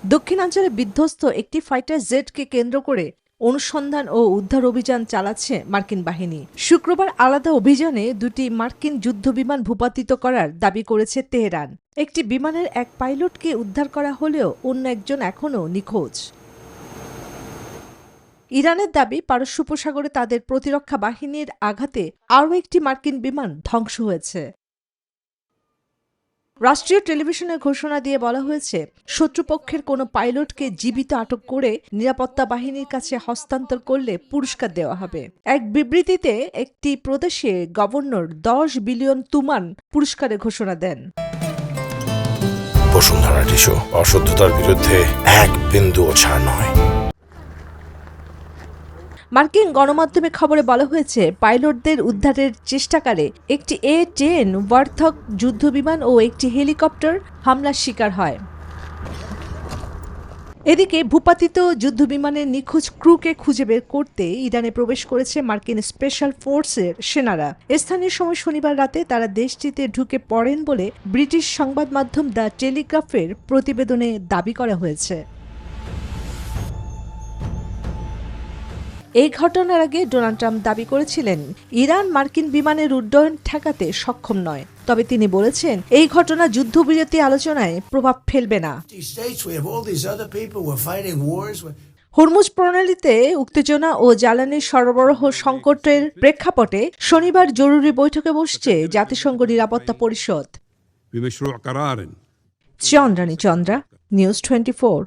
দক্ষিণাঞ্চলে বিধ্বস্ত একটি ফাইটার জেটকে কেন্দ্র করে অনুসন্ধান ও উদ্ধার অভিযান চালাচ্ছে মার্কিন বাহিনী। শুক্রবার আলাদা অভিযানে দুটি মার্কিন যুদ্ধবিমান ভূপাতিত করার দাবি করেছে তেহরান। একটি বিমানের এক পাইলটকে উদ্ধার করা হলেও অন্য একজন এখনও নিখোঁজ। ইরানের দাবি, পারস্য উপসাগরে তাদের প্রতিরক্ষা বাহিনীর আঘাতে আরও একটি মার্কিন বিমান ধ্বংস হয়েছে। রাষ্ট্রীয় টেলিভিশনে ঘোষণা দিয়ে বলা হয়েছে, শত্রুপক্ষের কোনো পাইলটকে জীবিত আটক করে নিরাপত্তা বাহিনীর কাছে হস্তান্তর করলে পুরস্কার দেওয়া হবে। এক বিবৃতিতে একটি প্রদেশে গভর্নর 10 বিলিয়ন তুমান পুরস্কারের ঘোষণা দেন। বসুন্ধরা টিস্যু, অশুদ্ধতার বিরুদ্ধে এক বিন্দুও ছাড় নয়। মার্কিন গণমাধ্যমে খবরে বলা হয়েছে, পাইলটদের উদ্ধারের চেষ্টাকালে একটি A-10 ওয়ার্থক যুদ্ধবিমান ও একটি হেলিকপ্টার হামলার শিকার হয়। এদিকে ভূপাতিত যুদ্ধবিমানের নিখোঁজ ক্রুকে খুঁজে বের করতে ইরানে প্রবেশ করেছে মার্কিন স্পেশাল ফোর্সের সেনারা। স্থানীয় সময় শনিবার রাতে তারা দেশটিতে ঢুকে পড়েন বলে ব্রিটিশ সংবাদ মাধ্যম দ্য টেলিগ্রাফের প্রতিবেদনে দাবি করা হয়েছে। এই ঘটনার আগে ডোনাল্ড ট্রাম্প দাবি করেছিলেন, ইরান মার্কিন বিমানের উড্ডয়ন ঠেকাতে সক্ষম নয়। তবে তিনি বলেছেন, এই ঘটনা যুদ্ধবিরতি আলোচনায় প্রভাব ফেলবে না। হরমুজ প্রণালীতে উত্তেজনা ও জ্বালানি সরবরাহ সংকটের প্রেক্ষাপটে শনিবার জরুরি বৈঠকে বসছে জাতিসংঘ নিরাপত্তা পরিষদ। চন্দ্রানী চন্দ্রা, নিউজ 24।